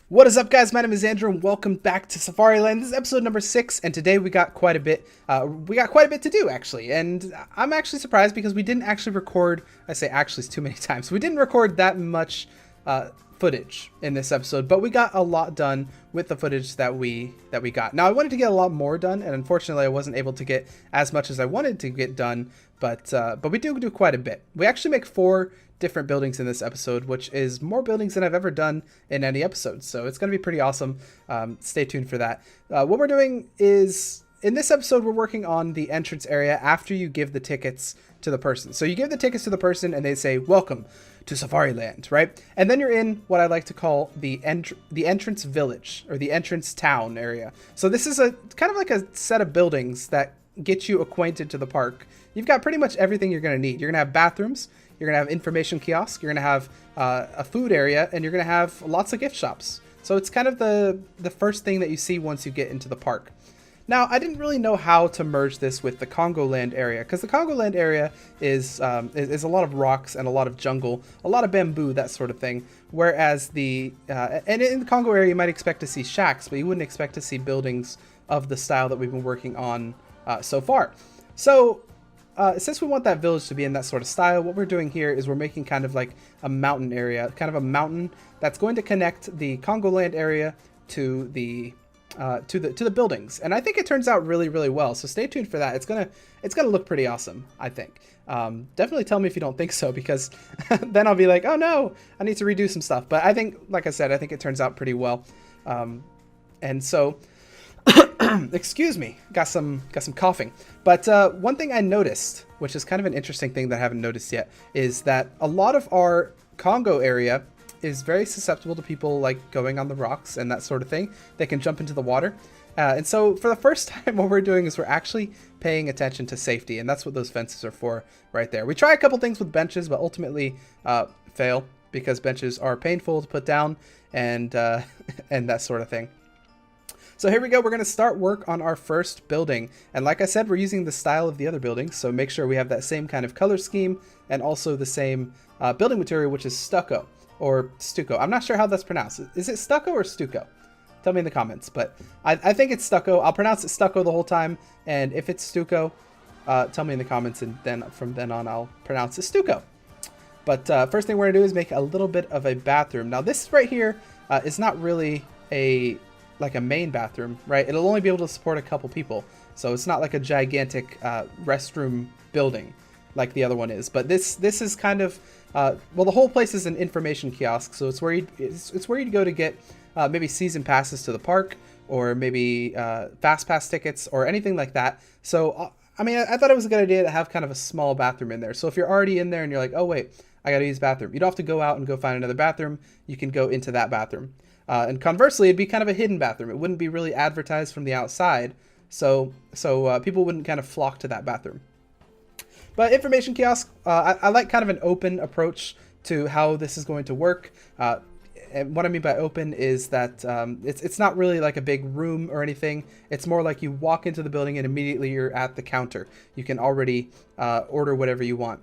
What is up, guys? My name is Andrew, and welcome back to Safari Land. This is episode number 6, and today we got quite a bit. To do, actually, and I'm actually surprised because we didn't actually record. I say actually too many times. We didn't record that much footage in this episode, but we got a lot done with the footage that we got. Now, I wanted to get a lot more done, and unfortunately, I wasn't able to get as much as I wanted to get done. But we do quite a bit. We actually make 4 different buildings in this episode, which is more buildings than I've ever done in any episode. So it's going to be pretty awesome. Stay tuned for that. What we're doing is, in this episode, we're working on the entrance area after you give the tickets to the person. So you give the tickets to the person and they say, "Welcome to Safari Land," right? And then you're in what I like to call the entrance village, or the entrance town area. So this is a kind of like a set of buildings that get you acquainted to the park. You've got pretty much everything you're going to need. You're going to have bathrooms, you're going to have information kiosk, you're going to have a food area, and you're going to have lots of gift shops. So it's kind of the first thing that you see once you get into the park. Now, I didn't really know how to merge this with the Congo Land area, because the Congo Land area is a lot of rocks and a lot of jungle, a lot of bamboo, that sort of thing. Whereas and in the Congo area, you might expect to see shacks, but you wouldn't expect to see buildings of the style that we've been working on so far. So since we want that village to be in that sort of style, what we're doing here is we're making kind of like a mountain area, kind of a mountain that's going to connect the Congo Land area to the buildings. And I think it turns out really, really well. So stay tuned for that. It's gonna look pretty awesome, I think. Definitely tell me if you don't think so, because then I'll be like, oh no, I need to redo some stuff. But I think, like I said, I think it turns out pretty well. And so excuse me, got some coughing. But one thing I noticed, which is kind of an interesting thing that I haven't noticed yet, is that a lot of our Congo area is very susceptible to people like going on the rocks and that sort of thing. They can jump into the water. And so for the first time, what we're doing is we're actually paying attention to safety, and that's what those fences are for right there. We try a couple things with benches, but ultimately fail, because benches are painful to put down and and that sort of thing. So here we go. We're going to start work on our first building. And like I said, we're using the style of the other buildings. So make sure we have that same kind of color scheme and also the same building material, which is stucco or stucco. I'm not sure how that's pronounced. Is it stucco or stucco? Tell me in the comments. But I think it's stucco. I'll pronounce it stucco the whole time. And if it's stucco, tell me in the comments. And then from then on, I'll pronounce it stucco. But first thing we're going to do is make a little bit of a bathroom. Now this right here is not really like a main bathroom, right? It'll only be able to support a couple people, so it's not like a gigantic restroom building like the other one is. But this is kind of well, the whole place is an information kiosk, so it's where you'd go to get maybe season passes to the park, or maybe fast pass tickets or anything like that. So I mean, I thought it was a good idea to have kind of a small bathroom in there. So if you're already in there and you're like, oh wait, I gotta use the bathroom, you don't have to go out and go find another bathroom. You can go into that bathroom. And conversely, it'd be kind of a hidden bathroom. It wouldn't be really advertised from the outside, so people wouldn't kind of flock to that bathroom. But information kiosk, I like kind of an open approach to how this is going to work. And what I mean by open is that it's not really like a big room or anything. It's more like you walk into the building and immediately you're at the counter. You can already order whatever you want.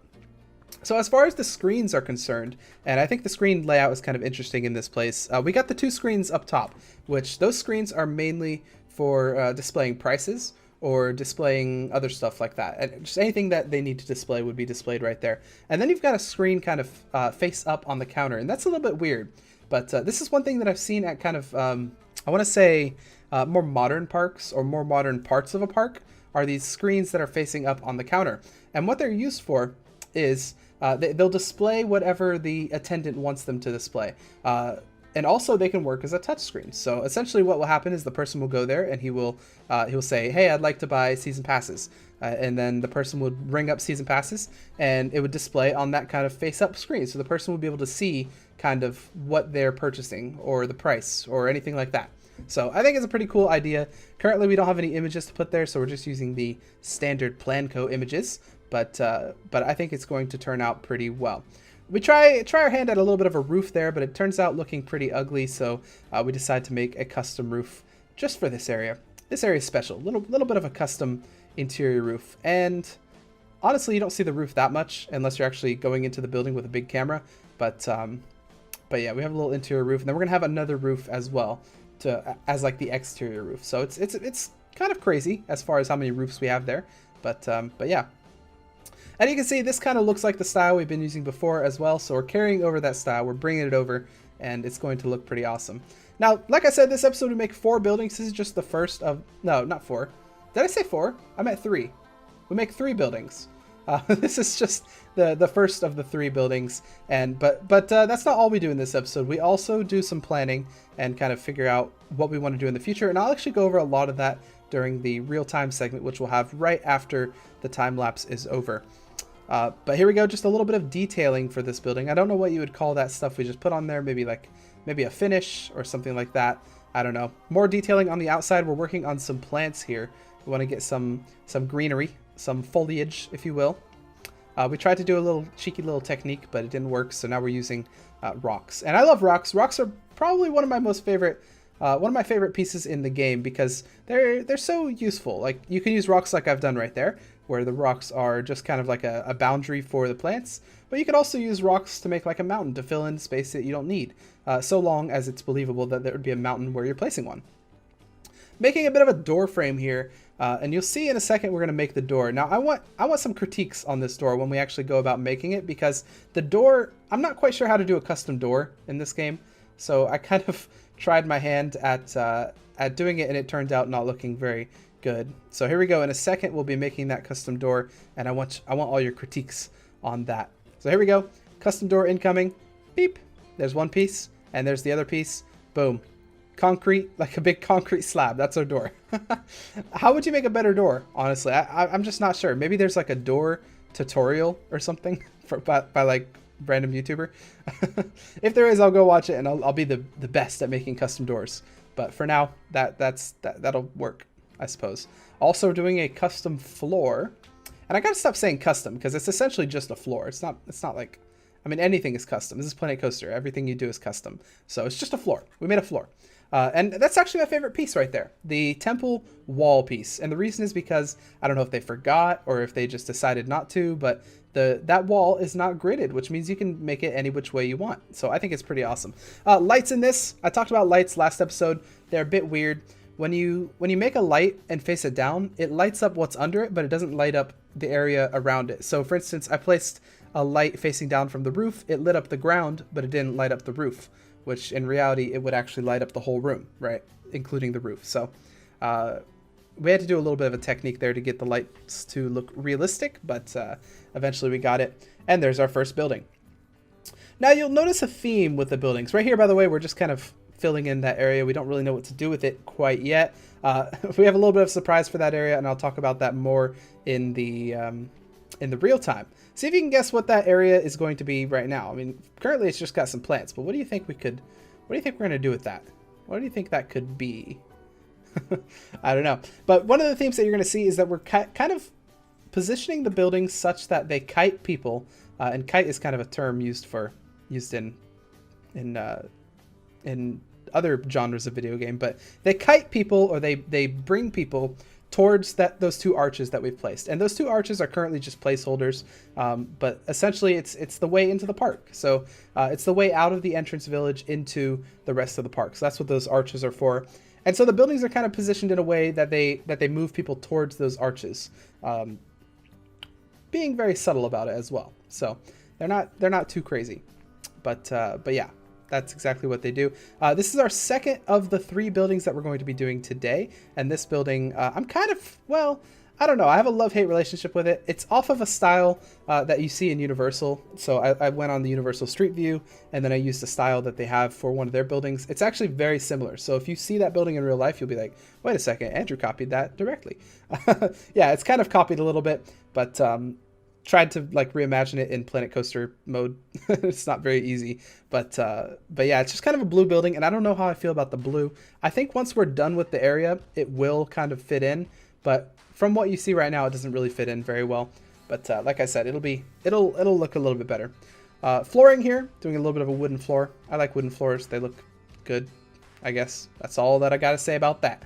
So as far as the screens are concerned, and I think the screen layout is kind of interesting in this place, we got the 2 screens up top, which those screens are mainly for displaying prices or displaying other stuff like that. And just anything that they need to display would be displayed right there. And then you've got a screen kind of face up on the counter, and that's a little bit weird. But this is one thing that I've seen at kind of, I want to say, more modern parks or more modern parts of a park, are these screens that are facing up on the counter. And what they're used for is they'll display whatever the attendant wants them to display. And also they can work as a touch screen. So essentially what will happen is the person will go there and he'll say, hey, I'd like to buy season passes. And then the person would ring up season passes and it would display on that kind of face up screen. So the person would be able to see kind of what they're purchasing or the price or anything like that. So I think it's a pretty cool idea. Currently we don't have any images to put there, so we're just using the standard Planco images. But I think it's going to turn out pretty well. We try our hand at a little bit of a roof there, but it turns out looking pretty ugly, so we decided to make a custom roof just for this area. This area is special, little bit of a custom interior roof. And honestly, you don't see the roof that much unless you're actually going into the building with a big camera. But yeah, we have a little interior roof, and then we're gonna have another roof as well as like the exterior roof. So it's kind of crazy as far as how many roofs we have there. But yeah. And you can see this kind of looks like the style we've been using before as well. So we're carrying over that style. We're bringing it over, and it's going to look pretty awesome. Now, like I said, this episode we make 4 buildings. This is just the first of... No, not 4. Did I say 4? I meant 3. We make 3 buildings. This is just the first of the 3 buildings. And but that's not all we do in this episode. We also do some planning and kind of figure out what we want to do in the future. And I'll actually go over a lot of that during the real-time segment, which we'll have right after the time lapse is over. But here we go, just a little bit of detailing for this building. I don't know what you would call that stuff we just put on there, maybe a finish or something like that. I don't know. More detailing on the outside. We're working on some plants here. We want to get some greenery, some foliage, if you will. We tried to do a little cheeky little technique, but it didn't work, so now we're using rocks. And I love rocks. Rocks are probably one of my favorite pieces in the game because they're so useful. Like, you can use rocks like I've done right there, where the rocks are just kind of like a boundary for the plants. But you could also use rocks to make like a mountain to fill in space that you don't need, so long as it's believable that there would be a mountain where you're placing one. Making a bit of a door frame here, and you'll see in a second we're going to make the door. Now I want some critiques on this door when we actually go about making it, because the door, I'm not quite sure how to do a custom door in this game, so I kind of tried my hand at doing it, and it turned out not looking very good. So here we go. In a second we'll be making that custom door, and I want all your critiques on that. So here we go. Custom door incoming. Beep. There's one piece, and there's the other piece. Boom. Concrete, like a big concrete slab. That's our door. How would you make a better door? Honestly, I'm just not sure. Maybe there's like a door tutorial or something by like random YouTuber. If there is, I'll go watch it, and I'll be the best at making custom doors. But for now, that'll work, I suppose. Also doing a custom floor, and I gotta stop saying custom because it's essentially just a floor. It's not like, I mean, anything is custom. This is Planet Coaster. Everything you do is custom. So it's just a floor. We made a floor. And that's actually my favorite piece right there, the temple wall piece. And the reason is because I don't know if they forgot or if they just decided not to, but that wall is not gridded, which means you can make it any which way you want. So I think it's pretty awesome. Lights in this, I talked about lights last episode. They're a bit weird. When you make a light and face it down, it lights up what's under it, but it doesn't light up the area around it. So for instance, I placed a light facing down from the roof. It lit up the ground, but it didn't light up the roof, which in reality, it would actually light up the whole room, right? Including the roof. So we had to do a little bit of a technique there to get the lights to look realistic, but eventually we got it. And there's our first building. Now you'll notice a theme with the buildings. Right here, by the way, we're just kind of filling in that area. We don't really know what to do with it quite yet. We have a little bit of surprise for that area, and I'll talk about that more in the real time. See if you can guess what that area is going to be right now. I mean, currently it's just got some plants, but what do you think we're going to do with that? What do you think that could be? I don't know. But one of the themes that you're going to see is that we're kind of positioning the buildings such that they kite people, and kite is kind of a term used in other genres of video game, but they kite people, or they bring people towards those 2 arches that we've placed. And those 2 arches are currently just placeholders, but essentially it's the way into the park. So it's the way out of the entrance village into the rest of the park. So that's what those arches are for. And so the buildings are kind of positioned in a way that they move people towards those arches, being very subtle about it as well. So they're not too crazy, but yeah. That's exactly what they do. This is our second of the 3 buildings that we're going to be doing today. And this building, I'm kind of, well, I don't know. I have a love-hate relationship with it. It's off of a style that you see in Universal. So I went on the Universal Street View, and then I used the style that they have for one of their buildings. It's actually very similar. So if you see that building in real life, you'll be like, wait a second, Andrew copied that directly. Yeah, it's kind of copied a little bit, but tried to like reimagine it in Planet Coaster mode. It's not very easy, but yeah, it's just kind of a blue building, and I don't know how I feel about the blue. I think once we're done with the area, it will kind of fit in, but from what you see right now, it doesn't really fit in very well. But like I said, it'll look a little bit better. Flooring here, doing a little bit of a wooden floor. I like wooden floors. They look good, I guess. That's all that I gotta say about that.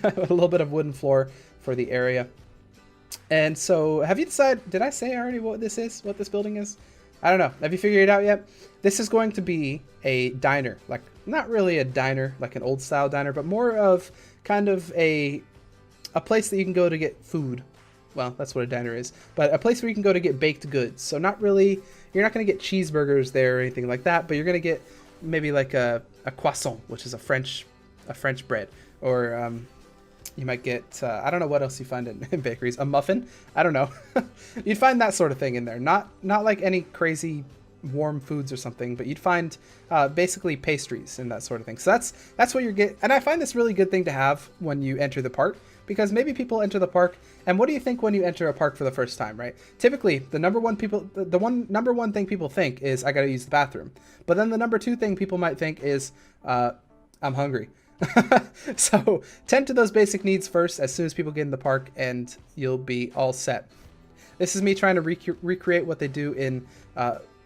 A little bit of wooden floor for the area. And so, have you decided, did I say already what this is, what this building is? I don't know. Have you figured it out yet? This is going to be a diner. Like, not really a diner, like an old style diner, but more of kind of a place that you can go to get food. Well, that's what a diner is. But a place where you can go to get baked goods. So not really, you're not going to get cheeseburgers there or anything like that, but you're going to get maybe like a croissant, which is a French bread. Or you might get, I don't know what else you find in bakeries. A muffin? I don't know. You'd find that sort of thing in there. Not like any crazy warm foods or something, but you'd find basically pastries and that sort of thing. So that's what you're getting. And I find this really good thing to have when you enter the park, because maybe people enter the park, and what do you think when you enter a park for the first time, right? Typically, the number one thing people think is, I gotta use the bathroom. But then the number two thing people might think is, I'm hungry. So tend to those basic needs first as soon as people get in the park, and you'll be all set. This is me trying to recreate what they do in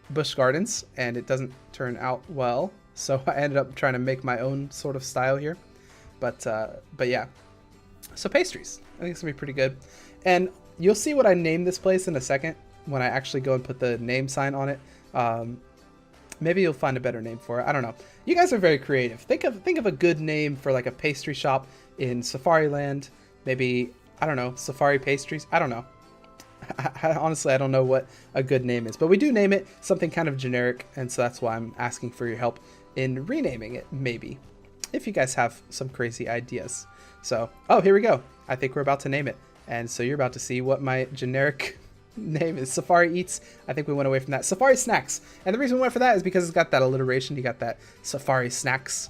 Busch Gardens, and it doesn't turn out well. So I ended up trying to make my own sort of style here. But yeah. So pastries, I think it's gonna be pretty good. And you'll see what I name this place in a second when I actually go and put the name sign on it. Maybe you'll find a better name for it. I don't know. You guys are very creative. Think of a good name for like a pastry shop in Safari Land. Maybe, I don't know, Safari Pastries. I don't know. Honestly, I don't know what a good name is, but we do name it something kind of generic, and so that's why I'm asking for your help in renaming it, maybe, if you guys have some crazy ideas. So, oh, here we go. I think we're about to name it, and so you're about to see what my generic name is. Safari Eats. I think we went away from that. Safari Snacks, and the reason we went for that is because it's got that alliteration. You got that Safari Snacks.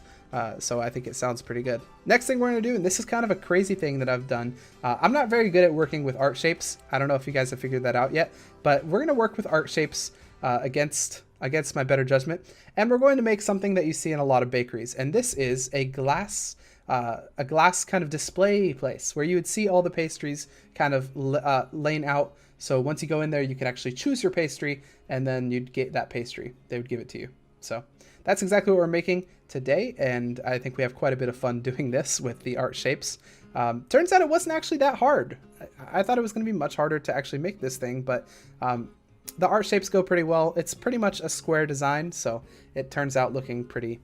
So I think it sounds pretty good. Next thing we're going to do, and this is kind of a crazy thing that I've done. I'm not very good at working with art shapes. I don't know if you guys have figured that out yet, but we're going to work with art shapes against my better judgment. And we're going to make something that you see in a lot of bakeries. And this is a glass kind of display place where you would see all the pastries kind of laying out. So once you go in there, you can actually choose your pastry, and then you'd get that pastry. They would give it to you. So that's exactly what we're making today, and I think we have quite a bit of fun doing this with the art shapes. Turns out it wasn't actually that hard. I thought it was going to be much harder to actually make this thing, but the art shapes go pretty well. It's pretty much a square design, so it turns out looking pretty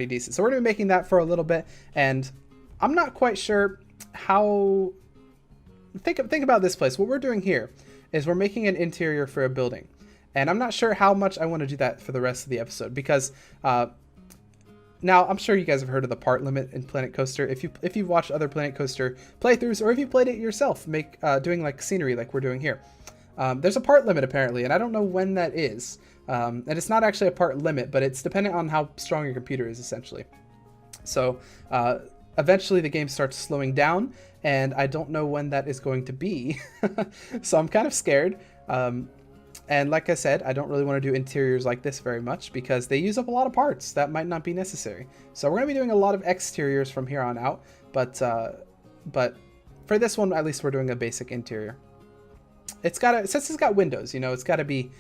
decent. So we're going to be making that for a little bit, and I'm not quite sure how... Think about this place. What we're doing here is we're making an interior for a building. And I'm not sure how much I want to do that for the rest of the episode, because now I'm sure you guys have heard of the part limit in Planet Coaster. If you've watched other Planet Coaster playthroughs, or if you played it yourself, doing like scenery like we're doing here, there's a part limit apparently, and I don't know when that is. And it's not actually a part limit, but it's dependent on how strong your computer is, essentially. So eventually the game starts slowing down, and I don't know when that is going to be. So I'm kind of scared. And like I said, I don't really want to do interiors like this very much because they use up a lot of parts that might not be necessary. So we're going to be doing a lot of exteriors from here on out, but for this one, at least we're doing a basic interior. Since it's got windows, you know, it's got to be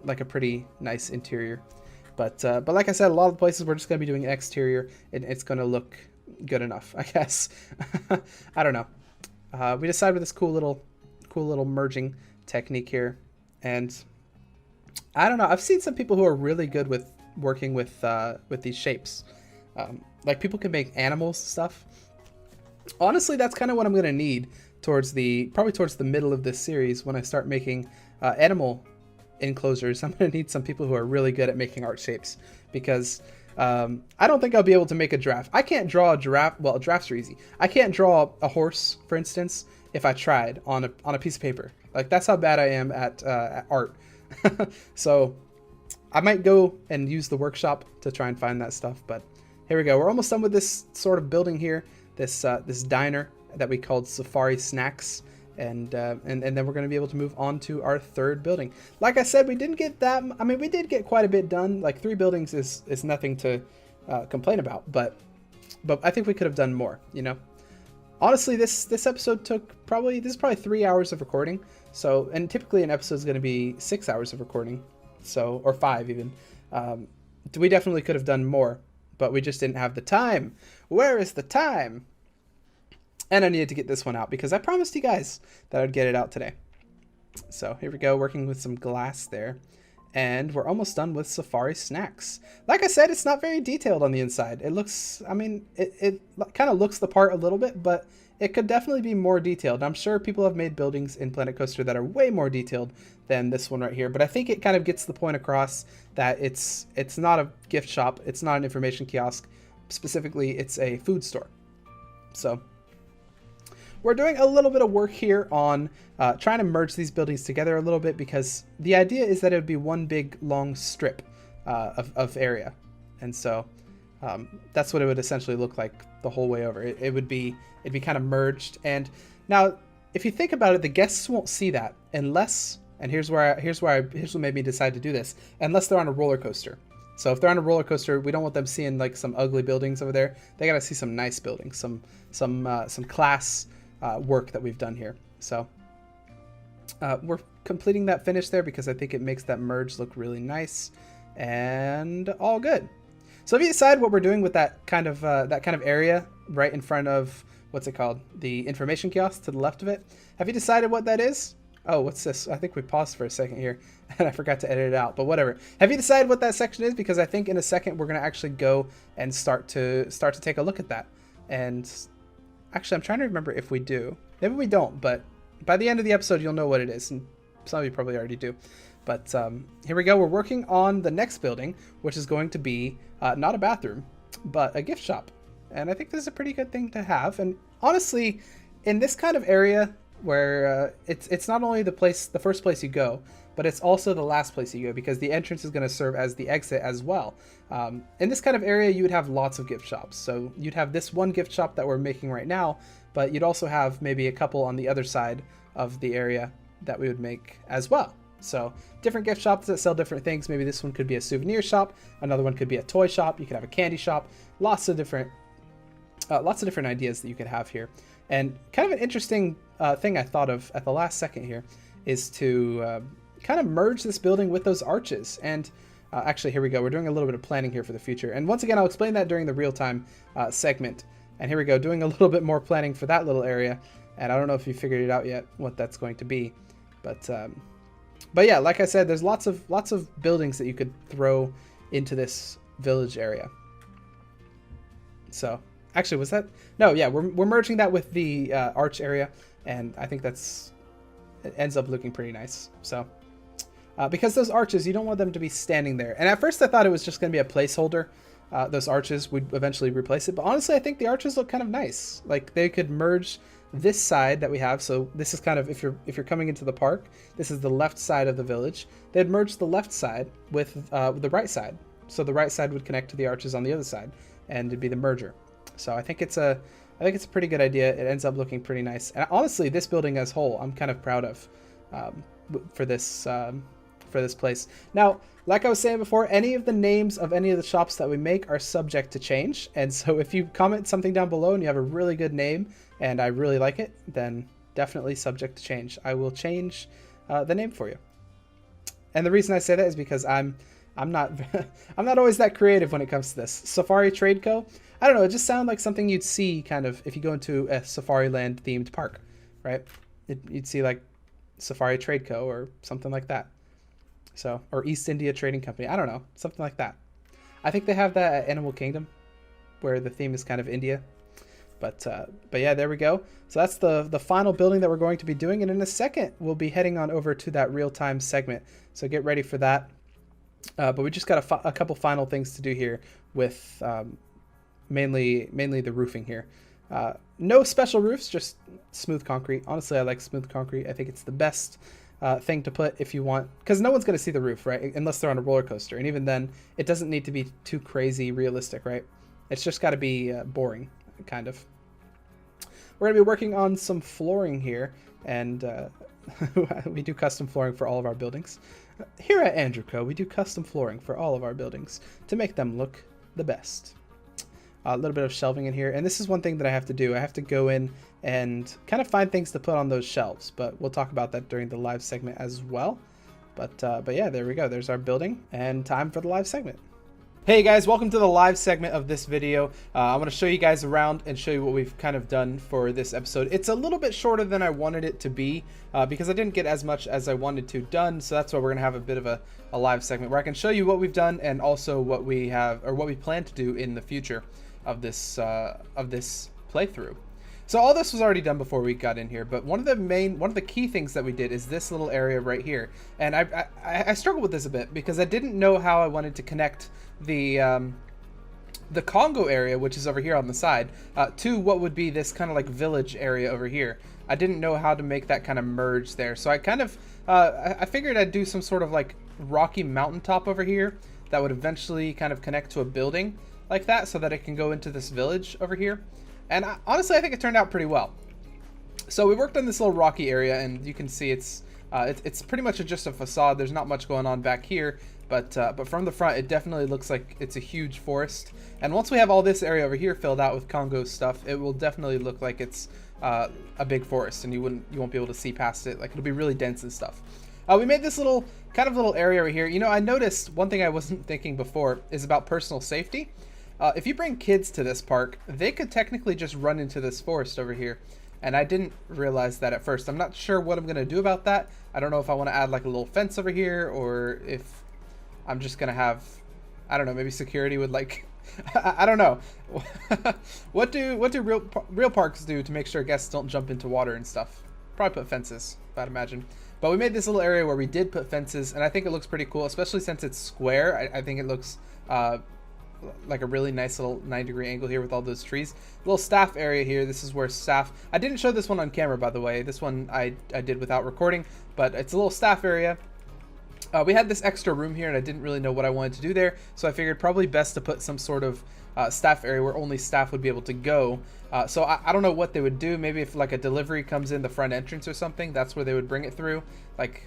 like a pretty nice interior. But like I said, a lot of the places we're just going to be doing an exterior, and it's going to look good enough, I guess. I don't know. We decided with this cool little merging technique here. And I don't know, I've seen some people who are really good with working with these shapes. Like people can make animals stuff. Honestly, that's kind of what I'm going to need probably towards the middle of this series when I start making animal enclosures. I'm going to need some people who are really good at making art shapes, because I don't think I'll be able to make a giraffe. I can't draw a giraffe. Well, giraffes are easy. I can't draw a horse, for instance, if I tried on a piece of paper. Like, that's how bad I am at art. So I might go and use the workshop to try and find that stuff. But here we go. We're almost done with this sort of building here. This diner that we called Safari Snacks. And then we're going to be able to move on to our third building. Like I said, we didn't get that... I mean, we did get quite a bit done. Like, 3 buildings is nothing to complain about. But I think we could have done more, you know? Honestly, this episode took probably 3 hours of recording. So, and typically an episode is going to be 6 hours of recording. So, or 5 even. We definitely could have done more, but we just didn't have the time. Where is the time? And I needed to get this one out because I promised you guys that I'd get it out today. So here we go, working with some glass there. And we're almost done with Safari Snacks. Like I said, it's not very detailed on the inside. It looks, I mean, it kind of looks the part a little bit, but it could definitely be more detailed. I'm sure people have made buildings in Planet Coaster that are way more detailed than this one right here, but I think it kind of gets the point across that it's not a gift shop, it's not an information kiosk. Specifically, it's a food store. So we're doing a little bit of work here on trying to merge these buildings together a little bit, because the idea is that it would be one big long strip of area. And so that's what it would essentially look like the whole way over. It'd be kind of merged. And now, if you think about it, the guests won't see that unless, and here's what made me decide to do this, unless they're on a roller coaster. So if they're on a roller coaster, we don't want them seeing like some ugly buildings over there. They gotta see some nice buildings, some class work that we've done here. So we're completing that finish there because I think it makes that merge look really nice and all good. So if you decide what we're doing with that kind of area right in front of, what's it called, the information kiosk to the left of it, have you decided what that is? Oh, what's this? I think we paused for a second here and I forgot to edit it out, but whatever. Have you decided what that section is? Because I think in a second we're going to actually go and start to take a look at that. And actually, I'm trying to remember if we do. Maybe we don't, but by the end of the episode, you'll know what it is. And some of you probably already do. But here we go. We're working on the next building, which is going to be not a bathroom, but a gift shop. And I think this is a pretty good thing to have. And honestly, in this kind of area where it's not only the first place you go, but it's also the last place you go, because the entrance is going to serve as the exit as well. In this kind of area, you would have lots of gift shops. So you'd have this one gift shop that we're making right now, but you'd also have maybe a couple on the other side of the area that we would make as well. So different gift shops that sell different things. Maybe this one could be a souvenir shop. Another one could be a toy shop. You could have a candy shop. Lots of different ideas that you could have here. And kind of an interesting thing I thought of at the last second here is to kind of merge this building with those arches. And actually, here we go. We're doing a little bit of planning here for the future. And once again, I'll explain that during the real-time segment. And here we go, doing a little bit more planning for that little area. And I don't know if you figured it out yet, what that's going to be. But yeah, like I said, there's lots of buildings that you could throw into this village area. So actually, was that? No, yeah, we're merging that with the arch area, and I think it ends up looking pretty nice. So because those arches, you don't want them to be standing there. And at first I thought it was just going to be a placeholder. Those arches, we'd eventually replace it. But honestly, I think the arches look kind of nice. Like they could merge this side that we have. So this is kind of, if you're coming into the park, this is the left side of the village. They'd merge the left side with the right side. So the right side would connect to the arches on the other side, and it'd be the merger. So I think it's a pretty good idea. It ends up looking pretty nice. And honestly, this building as a whole, I'm kind of proud of for this place. Now, like I was saying before, any of the names of any of the shops that we make are subject to change. And so if you comment something down below and you have a really good name and I really like it, then definitely subject to change. I will change the name for you. And the reason I say that is because I'm not I'm not always that creative when it comes to this. Safari Trade Co. I don't know, it just sounds like something you'd see kind of if you go into a Safari Land themed park, right? You'd see like Safari Trade Co. or something like that. So, or East India Trading Company. I don't know, something like that. I think they have that at Animal Kingdom, where the theme is kind of India. But yeah, there we go. So that's the final building that we're going to be doing. And in a second, we'll be heading on over to that real-time segment. So get ready for that. But we just got a couple final things to do here with mainly the roofing here. No special roofs, just smooth concrete. Honestly, I like smooth concrete. I think it's the best thing to put if you want, because no one's going to see the roof, right? Unless they're on a roller coaster. And even then, it doesn't need to be too crazy realistic, right? It's just got to be boring, kind of. We're going to be working on some flooring here, and we do custom flooring for all of our buildings. Here at Andrew Co., we do custom flooring for all of our buildings to make them look the best. A little bit of shelving in here, and this is one thing that I have to do. I have to go in and kind of find things to put on those shelves, but we'll talk about that during the live segment as well. But yeah, there we go. There's our building, and time for the live segment. Hey guys, welcome to the live segment of this video. I want to show you guys around and show you what we've kind of done for this episode. It's a little bit shorter than I wanted it to be because I didn't get as much as I wanted to done, so that's why we're going to have a bit of a live segment where I can show you what we've done and also what we have, or what we plan to do in the future of this playthrough. So all this was already done before we got in here, but one of the key things that we did is this little area right here. And I struggled with this a bit because I didn't know how I wanted to connect the Congo area, which is over here on the side, to what would be this kind of like village area over here. I didn't know how to make that kind of merge there. So I kind of, I figured I'd do some sort of like rocky mountaintop over here that would eventually kind of connect to a building like that so that it can go into this village over here. And honestly, I think it turned out pretty well. So we worked on this little rocky area, and you can see it's pretty much just a facade. There's not much going on back here, but from the front, it definitely looks like it's a huge forest. And once we have all this area over here filled out with Congo stuff, it will definitely look like it's a big forest, and you won't be able to see past it. Like, it'll be really dense and stuff. We made this little area over here. You know, I noticed one thing I wasn't thinking before is about personal safety. If you bring kids to this park, they could technically just run into this forest over here. And I didn't realize that at first. I'm not sure what I'm going to do about that. I don't know if I want to add like a little fence over here, or if I'm just going to have, I don't know, maybe security would like, I don't know. What do real parks do to make sure guests don't jump into water and stuff? Probably put fences, I'd imagine. But we made this little area where we did put fences, and I think it looks pretty cool, especially since it's square. I think it looks like a really nice little 9-degree angle here with all those trees. Little staff area here. This is where staff, I didn't show this one on camera, by the way. This one I did without recording, but it's a little staff area. We had this extra room here, and I didn't really know what I wanted to do there, so I figured probably best to put some sort of staff area where only staff would be able to go. So I don't know what they would do. Maybe if like a delivery comes in the front entrance or something, that's where they would bring it through. Like,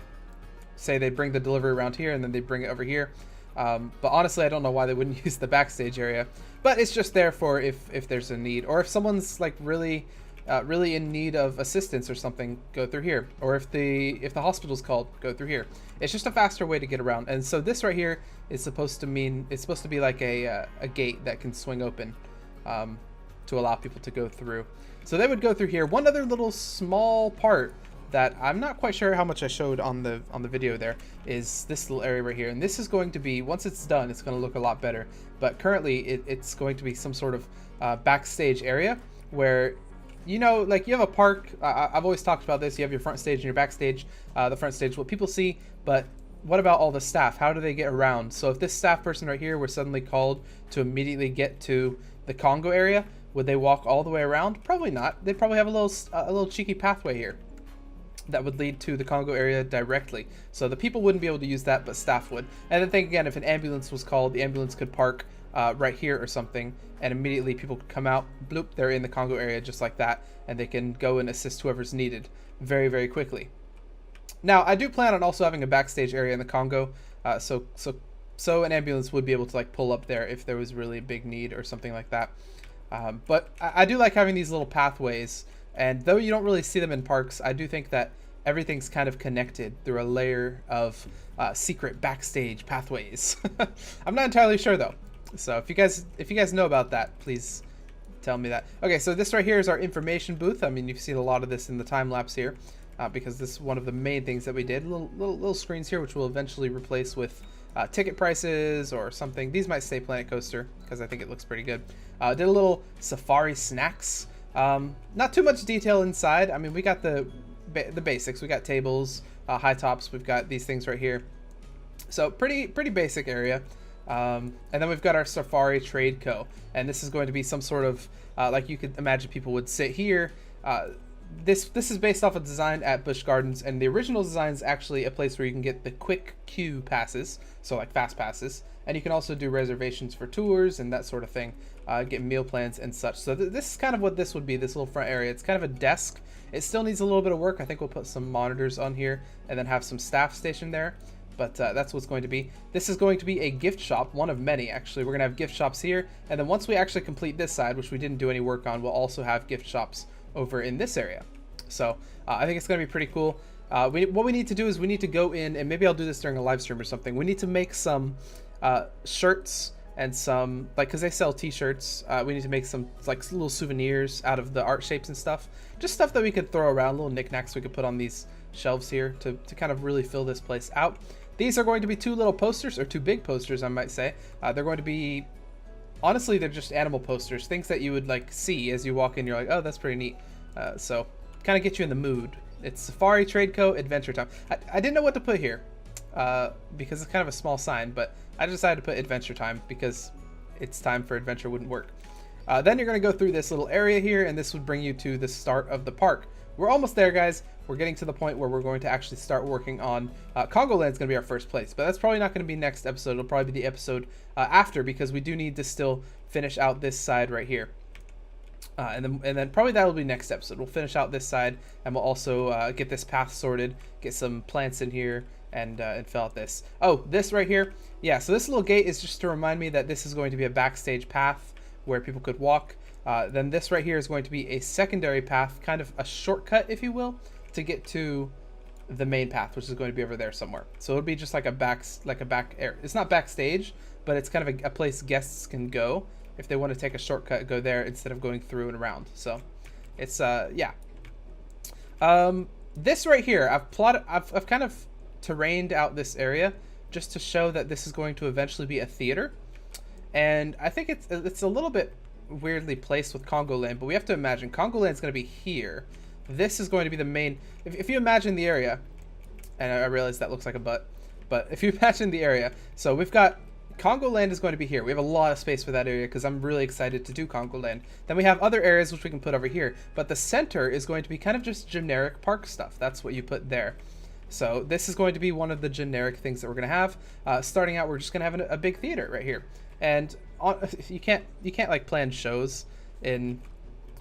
say they bring the delivery around here and then they bring it over here. But honestly, I don't know why they wouldn't use the backstage area, but it's just there for if there's a need, or if someone's like really in need of assistance or something, go through here. Or if the hospital's called, go through here. It's just a faster way to get around. And so this right here is supposed to be like a gate that can swing open to allow people to go through. So they would go through here. One other little small part that I'm not quite sure how much I showed on the video there is this little area right here. And this is going to be, once it's done, it's going to look a lot better. But currently it's going to be some sort of backstage area where, you know, like you have a park. I've always talked about this. You have your front stage and your backstage. The front stage, what people see, but what about all the staff? How do they get around? So if this staff person right here were suddenly called to immediately get to the Congo area, would they walk all the way around? Probably not. They'd probably have a little cheeky pathway here that would lead to the Congo area directly. So the people wouldn't be able to use that, but staff would. And then think again, if an ambulance was called, the ambulance could park right here or something, and immediately people could come out, bloop, they're in the Congo area just like that, and they can go and assist whoever's needed very, very quickly. Now, I do plan on also having a backstage area in the Congo, so an ambulance would be able to like pull up there if there was really a big need or something like that. But I do like having these little pathways. And though you don't really see them in parks, I do think that everything's kind of connected through a layer of secret backstage pathways. I'm not entirely sure though. So if you guys know about that, please tell me that. Okay, so this right here is our information booth. I mean, you've seen a lot of this in the time lapse here, because this is one of the main things that we did. Little screens here, which we'll eventually replace with ticket prices or something. These might say Planet Coaster because I think it looks pretty good. Did a little safari snacks. Not too much detail inside. I mean, we got the basics. We got tables, high tops. We've got these things right here. So pretty basic area. And then we've got our Safari Trade Co. And this is going to be some sort of, like you could imagine people would sit here. This is based off a design at Busch Gardens, and the original design is actually a place where you can get the quick queue passes, so like fast passes, and you can also do reservations for tours and that sort of thing, get meal plans and such. So this is kind of what this would be, this little front area. It's kind of a desk. It still needs a little bit of work. I think we'll put some monitors on here and then have some staff stationed there, but that's what's going to be. This is going to be a gift shop, one of many actually. We're gonna have gift shops here, and then once we actually complete this side, which we didn't do any work on, we'll also have gift shops over in this area. So I think it's going to be pretty cool. What we need to do is we need to go in, and maybe I'll do this during a live stream or something. We need to make some shirts and some, like, because they sell t-shirts. We need to make some like little souvenirs out of the art shapes and stuff. Just stuff that we could throw around, little knickknacks we could put on these shelves here to kind of really fill this place out. These are going to be 2 little posters, or 2 big posters, I might say. They're going to be, honestly, they're just animal posters, things that you would like see as you walk in. You're like, oh, that's pretty neat. So kind of get you in the mood. It's Safari Trade Co. Adventure Time. I didn't know what to put here because it's kind of a small sign, but I decided to put Adventure Time because it's time for adventure wouldn't work. Then you're going to go through this little area here, and this would bring you to the start of the park. We're almost there, guys. We're getting to the point where we're going to actually start working on Congo Land's going to be our first place, but that's probably not going to be next episode. It'll probably be the episode after, because we do need to still finish out this side right here. And then probably that'll be next episode. We'll finish out this side, and we'll also get this path sorted, get some plants in here, and fill out this. Oh, this right here. Yeah, so this little gate is just to remind me that this is going to be a backstage path where people could walk. Then this right here is going to be a secondary path, kind of a shortcut, if you will, to get to the main path, which is going to be over there somewhere. So it'll be just like a back area. It's not backstage, but it's kind of a place guests can go if they want to take a shortcut, go there instead of going through and around. So it's yeah. This right here, I've kind of terrained out this area just to show that this is going to eventually be a theater, and I think it's a little bit weirdly placed with Congo Land, but we have to imagine Congo Land is going to be here. This is going to be the main. If you imagine the area, and I realize that looks like a butt, but if you imagine the area, so we've got Congo Land is going to be here. We have a lot of space for that area because I'm really excited to do Congo Land. Then we have other areas which we can put over here, but the center is going to be kind of just generic park stuff. That's what you put there. So this is going to be one of the generic things that we're going to have. Starting out, we're just going to have a big theater right here, and you can't like plan shows in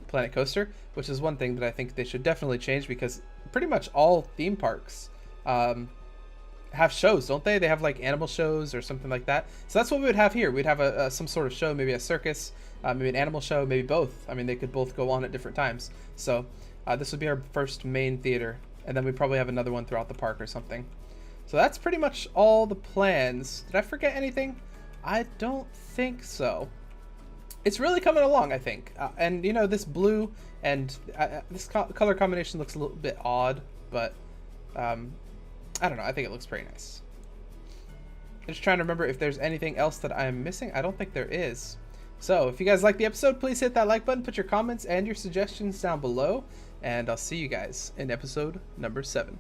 Planet Coaster, which is one thing that I think they should definitely change, because pretty much all theme parks have shows, don't they? They have like animal shows or something like that. So that's what we would have here. We'd have some sort of show, maybe a circus, maybe an animal show, maybe both. I mean, they could both go on at different times. So this would be our first main theater, and then we probably have another one throughout the park or something. So that's pretty much all the plans. Did I forget anything? I don't think so. It's really coming along, I think. And you know, this blue and this color combination looks a little bit odd, but I don't know. I think it looks pretty nice. I'm just trying to remember if there's anything else that I'm missing. I don't think there is. So if you guys like the episode, please hit that like button, put your comments and your suggestions down below, and I'll see you guys in episode number 7.